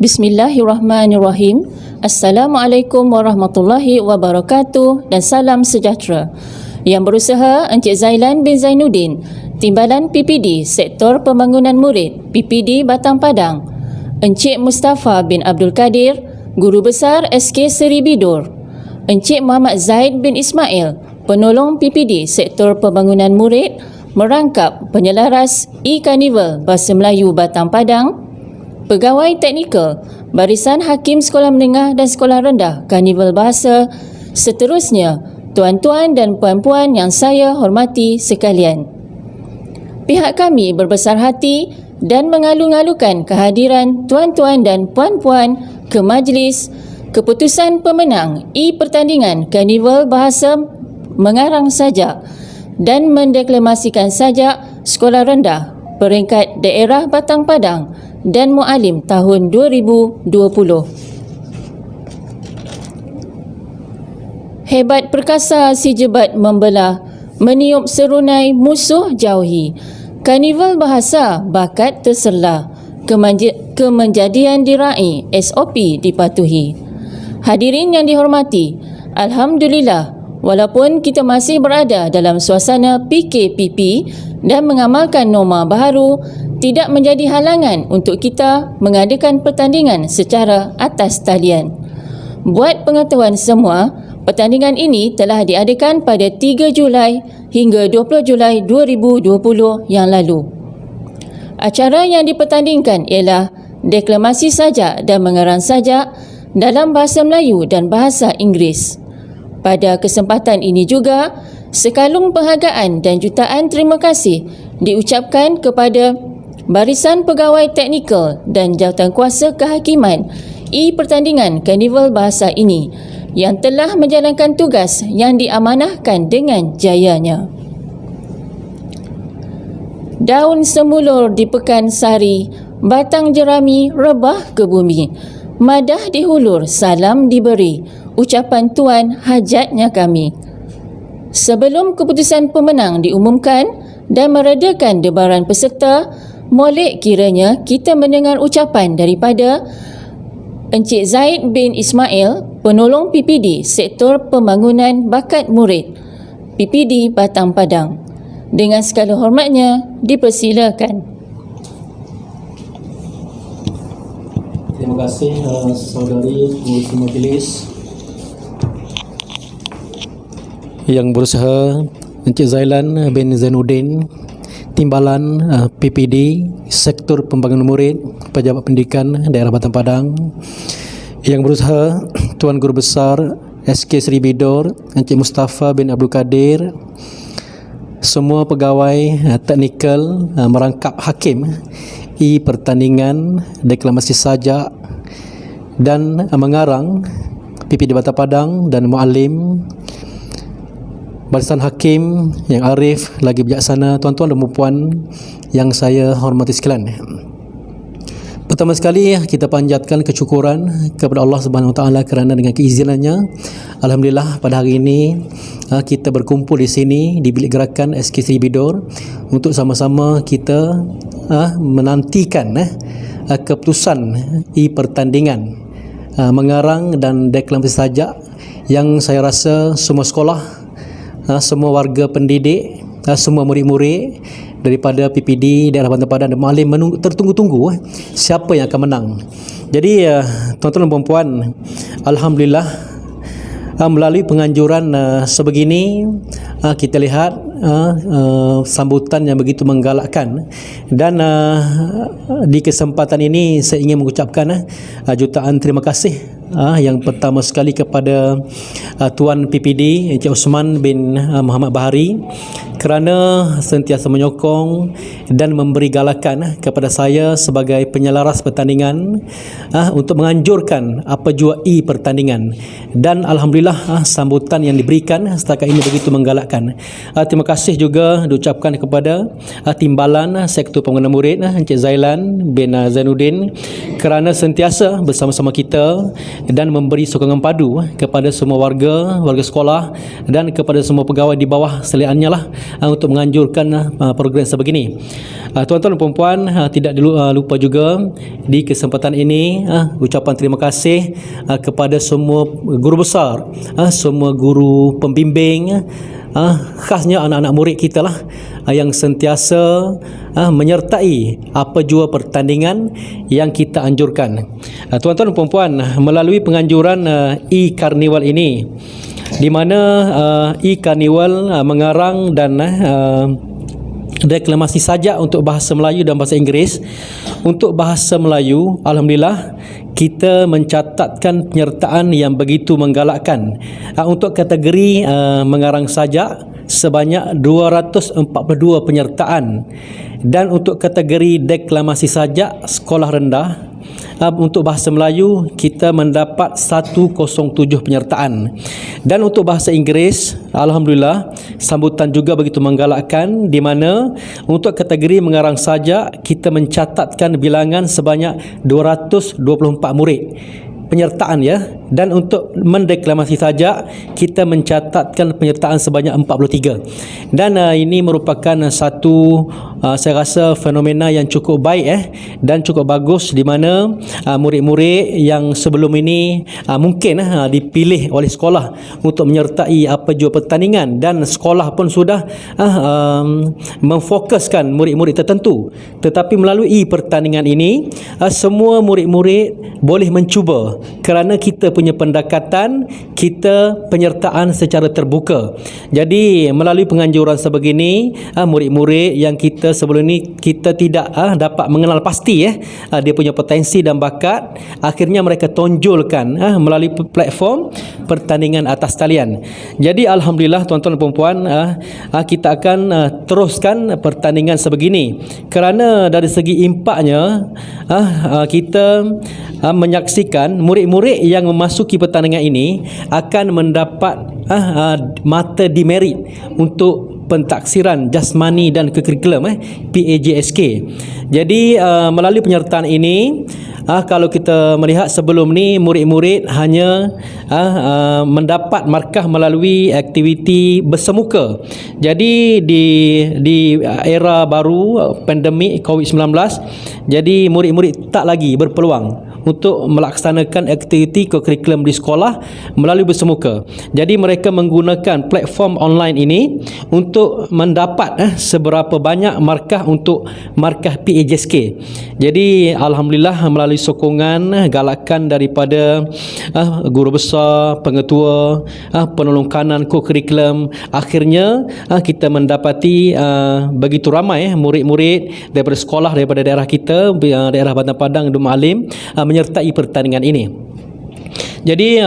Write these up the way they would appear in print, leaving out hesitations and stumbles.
Bismillahirrahmanirrahim. Assalamualaikum warahmatullahi wabarakatuh dan salam sejahtera. Yang berusaha Encik Zailan bin Zainuddin, Timbalan PPD Sektor Pembangunan Murid PPD Batang Padang. Encik Mustafa bin Abdul Kadir, Guru Besar SK Seri Bidor. Encik Muhammad Zaid bin Ismail, Penolong PPD Sektor Pembangunan Murid, merangkap penyelaras e-Carnival Bahasa Melayu Batang Padang. Pegawai Teknikal, Barisan Hakim Sekolah Menengah dan Sekolah Rendah Karnival Bahasa, seterusnya tuan-tuan dan puan-puan yang saya hormati sekalian. Pihak kami berbesar hati dan mengalu-alukan kehadiran tuan-tuan dan puan-puan ke majlis keputusan pemenang e-pertandingan Karnival Bahasa mengarang sajak dan mendeklamasikan sajak Sekolah Rendah peringkat daerah Batang Padang dan Mu'alim tahun 2020. Hebat perkasa si jebat membelah, meniup serunai musuh jauhi. Karnival bahasa bakat terselah, kemenjadian diraih, SOP dipatuhi. Hadirin yang dihormati, Alhamdulillah, walaupun kita masih berada dalam suasana PKPP dan mengamalkan norma baharu, tidak menjadi halangan untuk kita mengadakan pertandingan secara atas talian. Buat pengetahuan semua, pertandingan ini telah diadakan pada 3 Julai hingga 20 Julai 2020 yang lalu. Acara yang dipertandingkan ialah deklamasi sajak dan mengarang sajak dalam bahasa Melayu dan bahasa Inggeris. Pada kesempatan ini juga, sekalung penghargaan dan jutaan terima kasih diucapkan kepada Barisan Pegawai Teknikal dan Jawatankuasa Kehakiman e-pertandingan Karnival Bahasa ini yang telah menjalankan tugas yang diamanahkan dengan jayanya. Daun semulur di pekan sari, batang jerami rebah ke bumi. Madah dihulur, salam diberi, ucapan tuan hajatnya kami. Sebelum keputusan pemenang diumumkan dan meredakan debaran peserta, molek kiranya kita mendengar ucapan daripada Encik Zaid bin Ismail, Penolong PPD Sektor Pembangunan Bakat Murid PPD Batang Padang. Dengan segala hormatnya, dipersilakan. Terima kasih saudari pengurusi majlis yang berusaha, Encik Zailan bin Zainuddin, Timbalan PPD Sektor Pembangunan Murid Pejabat Pendidikan Daerah Batang Padang, yang berusaha Tuan Guru Besar SK Seri Bidor Encik Mustafa bin Abdul Kadir, semua pegawai teknikal merangkap hakim pertandingan deklamasi sajak dan mengarang PPD Batang Padang dan Mu'alim, Barisan Hakim yang arif lagi bijaksana, tuan-tuan dan puan yang saya hormati sekalian. Pertama sekali kita panjatkan kesyukuran kepada Allah Subhanahu Wa Taala kerana dengan keizinannya, alhamdulillah pada hari ini kita berkumpul di sini di bilik gerakan SK Seri Bidor untuk sama-sama kita menantikan keputusan pertandingan mengarang dan deklamasi sajak yang saya rasa semua sekolah, semua warga pendidik, semua murid-murid daripada PPD Daerah Batang Padang dan Mu'alim tertunggu-tunggu siapa yang akan menang. Jadi tuan-tuan dan puan, alhamdulillah melalui penganjuran sebegini kita lihat sambutan yang begitu menggalakkan, dan di kesempatan ini saya ingin mengucapkan jutaan terima kasih yang pertama sekali kepada Tuan PPD Encik Osman bin Muhammad Bahari kerana sentiasa menyokong dan memberi galakan kepada saya sebagai penyelaras pertandingan untuk menganjurkan apa jua pertandingan, dan alhamdulillah sambutan yang diberikan setakat ini begitu menggalakkan. Terima kasih juga diucapkan kepada Timbalan Sektor Pembangunan Murid Encik Zailan bin Zainuddin kerana sentiasa bersama-sama kita dan memberi sokongan padu kepada semua warga sekolah dan kepada semua pegawai di bawah seliannya lah untuk menganjurkan program sebegini. Tuan-tuan dan puan-puan, tidak lupa juga di kesempatan ini ucapan terima kasih kepada semua guru besar, semua guru pembimbing, khasnya anak-anak murid kita lah yang sentiasa menyertai apa jua pertandingan yang kita anjurkan. Tuan-tuan dan puan-puan, melalui penganjuran e-Karnival ini, di mana e-Karnival mengarang dan deklamasi sajak untuk bahasa Melayu dan bahasa Inggeris. Untuk bahasa Melayu, alhamdulillah kita mencatatkan penyertaan yang begitu menggalakkan. Untuk kategori mengarang sajak sebanyak 242 penyertaan, dan untuk kategori deklamasi sajak sekolah rendah untuk bahasa Melayu kita mendapat 107 penyertaan. Dan untuk bahasa Inggeris, alhamdulillah sambutan juga begitu menggalakkan, di mana untuk kategori mengarang sajak kita mencatatkan bilangan sebanyak 224 murid penyertaan ya, dan untuk mendeklamasi sajak kita mencatatkan penyertaan sebanyak 43. Dan ini merupakan satu saya rasa fenomena yang cukup baik dan cukup bagus, di mana murid-murid yang sebelum ini mungkin dipilih oleh sekolah untuk menyertai apa jua pertandingan, dan sekolah pun sudah memfokuskan murid-murid tertentu, tetapi melalui pertandingan ini semua murid-murid boleh mencuba, kerana kita punya pendekatan, kita penyertaan secara terbuka. Jadi melalui penganjuran sebegini, murid-murid yang kita sebelum ini kita tidak dapat mengenal pasti dia punya potensi dan bakat, akhirnya mereka tonjolkan melalui platform pertandingan atas talian. Jadi alhamdulillah tuan-tuan dan puan-puan, kita akan teruskan pertandingan sebegini, kerana dari segi impaknya kita menyaksikan murid-murid yang memasuki pertandingan ini akan mendapat mata demerit untuk pentaksiran jasmani dan kekurikulum PAJSK. Jadi melalui penyertaan ini, kalau kita melihat sebelum ni murid-murid hanya mendapat markah melalui aktiviti bersemuka. Jadi di era baru pandemik COVID-19, jadi murid-murid tak lagi berpeluang untuk melaksanakan aktiviti kurikulum di sekolah melalui bersemuka. Jadi mereka menggunakan platform online ini untuk mendapat seberapa banyak markah untuk markah PAJSK. Jadi alhamdulillah melalui sokongan galakan daripada guru besar, pengetua, penolong kanan kurikulum, akhirnya kita mendapati begitu ramai murid-murid daripada sekolah, daripada daerah kita, daerah Bandar Padang, Dum Alim, menyertai pertandingan ini. Jadi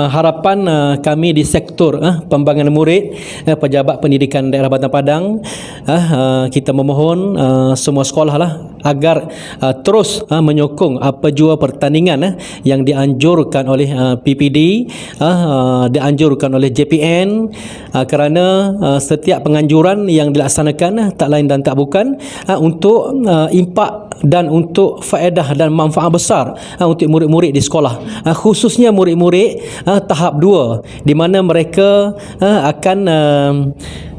harapan kami di sektor pembangunan murid, pejabat pendidikan daerah Bandar Padang, kita memohon semua sekolah lah agar terus menyokong apa jua pertandingan yang dianjurkan oleh PPD, dianjurkan oleh JPN, kerana setiap penganjuran yang dilaksanakan tak lain dan tak bukan untuk impak dan untuk faedah dan manfaat besar untuk murid-murid di sekolah, khususnya murid-murid tahap 2, di mana mereka akan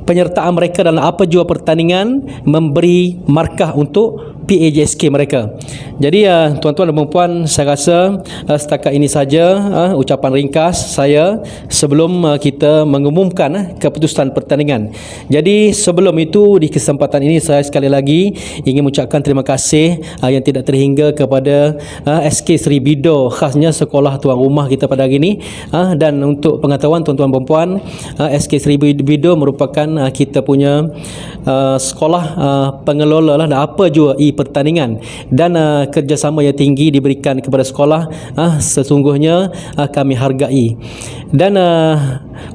penyertaan mereka dalam apa jua pertandingan memberi markah untuk PAJSK mereka. Jadi tuan-tuan dan puan-puan, saya rasa setakat ini saja ucapan ringkas saya sebelum kita mengumumkan keputusan pertandingan. Jadi sebelum itu, di kesempatan ini saya sekali lagi ingin mengucapkan terima kasih yang tidak terhingga kepada SK Seri Bido, khasnya sekolah tuan rumah kita pada hari ini. Dan untuk pengetahuan tuan-tuan dan puan, SK Seri Bido merupakan kita punya sekolah pengelola lah apa jua pertandingan, dan kerjasama yang tinggi diberikan kepada sekolah sesungguhnya kami hargai. Dan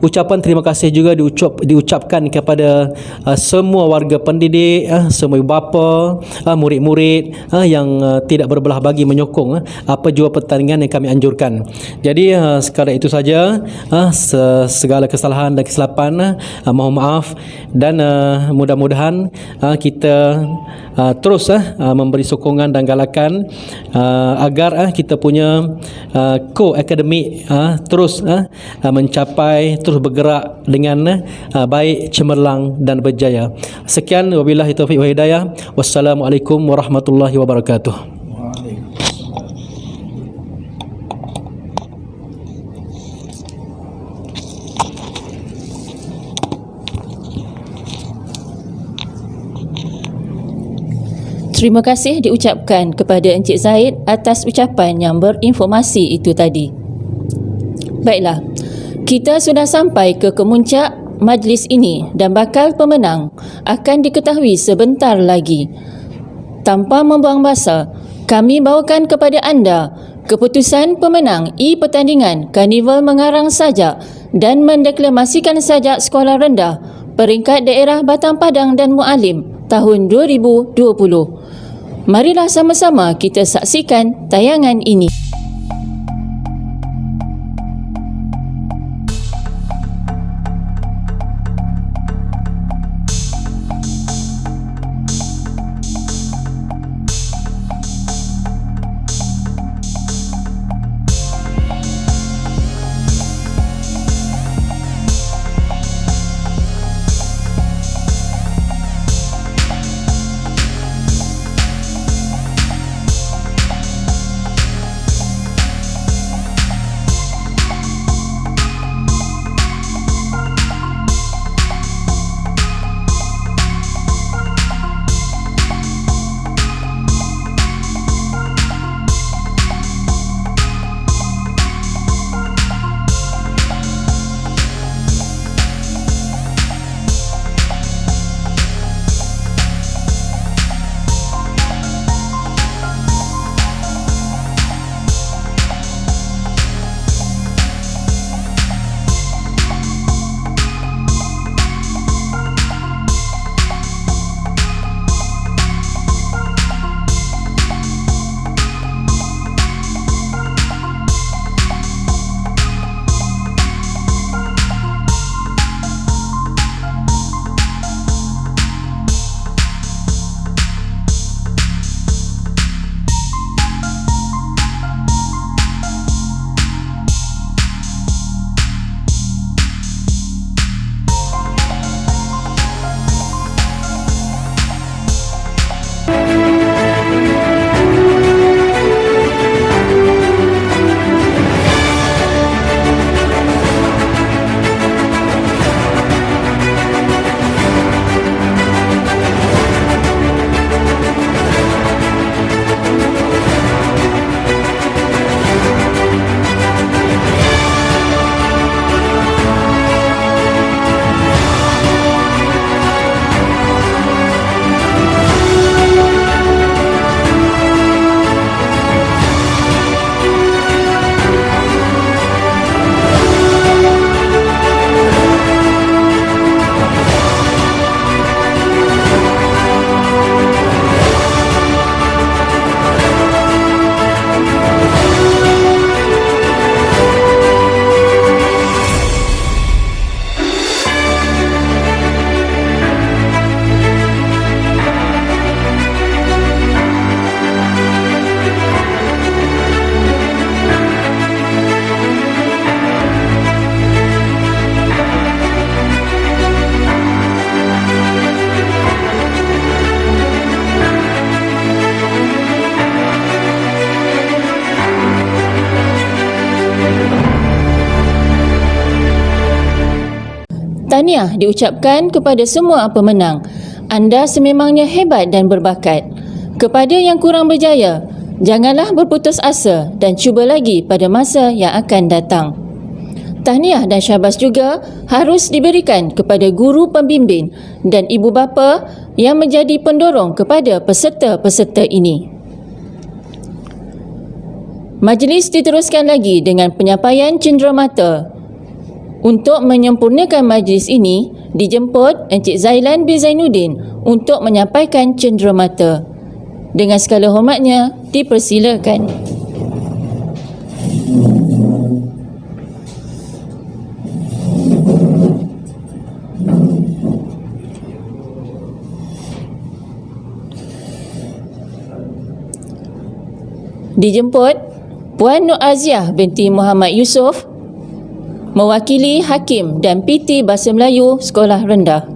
ucapan terima kasih juga diucapkan kepada semua warga pendidik, semua bapa, murid-murid yang tidak berbelah bagi menyokong apa jua pertandingan yang kami anjurkan. Jadi sekadar itu saja, segala kesalahan dan kesilapan mohon maaf, dan mudah-mudahan kita terus memberi sokongan dan galakan agar kita punya co-akademik terus mencapai, terus bergerak dengan baik, cemerlang dan berjaya. Sekian, wabillahi taufiq wa hidayah. Wassalamualaikum warahmatullahi wabarakatuh. Terima kasih diucapkan kepada Encik Zaid atas ucapan yang berinformasi itu tadi. Baiklah, kita sudah sampai ke kemuncak majlis ini dan bakal pemenang akan diketahui sebentar lagi. Tanpa membuang masa, kami bawakan kepada anda keputusan pemenang pertandingan Karnival Mengarang Sajak dan Mendeklamasikan Sajak Sekolah Rendah peringkat daerah Batang Padang dan Mualim tahun 2020. Marilah sama-sama kita saksikan tayangan ini. Tahniah diucapkan kepada semua pemenang. Anda sememangnya hebat dan berbakat. Kepada yang kurang berjaya, janganlah berputus asa dan cuba lagi pada masa yang akan datang. Tahniah dan syabas juga harus diberikan kepada guru pembimbing dan ibu bapa yang menjadi pendorong kepada peserta-peserta ini. Majlis diteruskan lagi dengan penyampaian cenderamata. Untuk menyempurnakan majlis ini, dijemput Encik Zailan bin Zainuddin untuk menyampaikan cenderamata. Dengan segala hormatnya, dipersilakan. Dijemput Puan Nur Aziah binti Muhammad Yusof mewakili Hakim dan PT Bahasa Melayu Sekolah Rendah.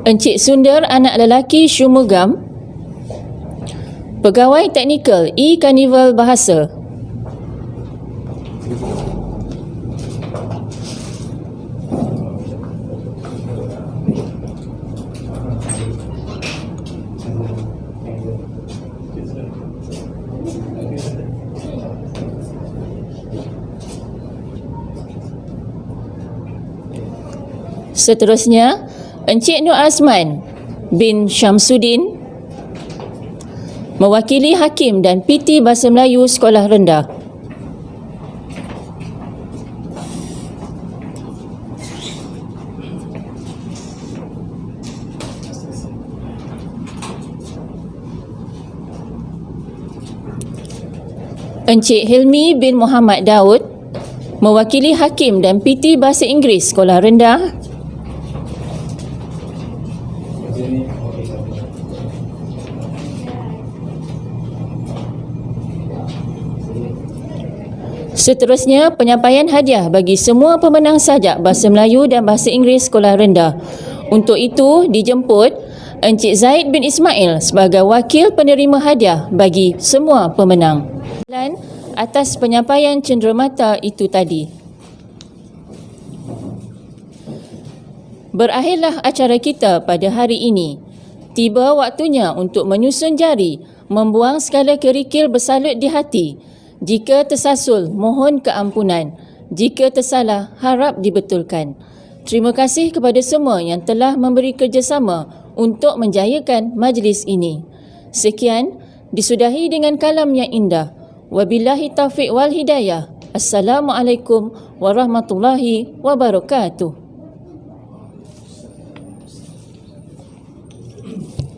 Encik Sundar anak lelaki Shumugam, Pegawai Teknikal E-Karnival Bahasa. Seterusnya, Encik Nur Azman bin Syamsuddin mewakili Hakim dan PT Bahasa Melayu Sekolah Rendah. Encik Hilmi bin Muhammad Daud mewakili Hakim dan PT Bahasa Inggeris Sekolah Rendah. Seterusnya, penyampaian hadiah bagi semua pemenang sajak Bahasa Melayu dan Bahasa Inggeris Sekolah Rendah. Untuk itu, dijemput Encik Zaid bin Ismail sebagai wakil penerima hadiah bagi semua pemenang. Dan atas penyampaian cenderamata itu tadi, berakhirlah acara kita pada hari ini. Tiba waktunya untuk menyusun jari, membuang segala kerikil bersalut di hati. Jika tersasul, mohon keampunan. Jika tersalah, harap dibetulkan. Terima kasih kepada semua yang telah memberi kerjasama untuk menjayakan majlis ini. Sekian, disudahi dengan kalam yang indah. Wabillahi taufiq wal hidayah. Assalamualaikum warahmatullahi wabarakatuh.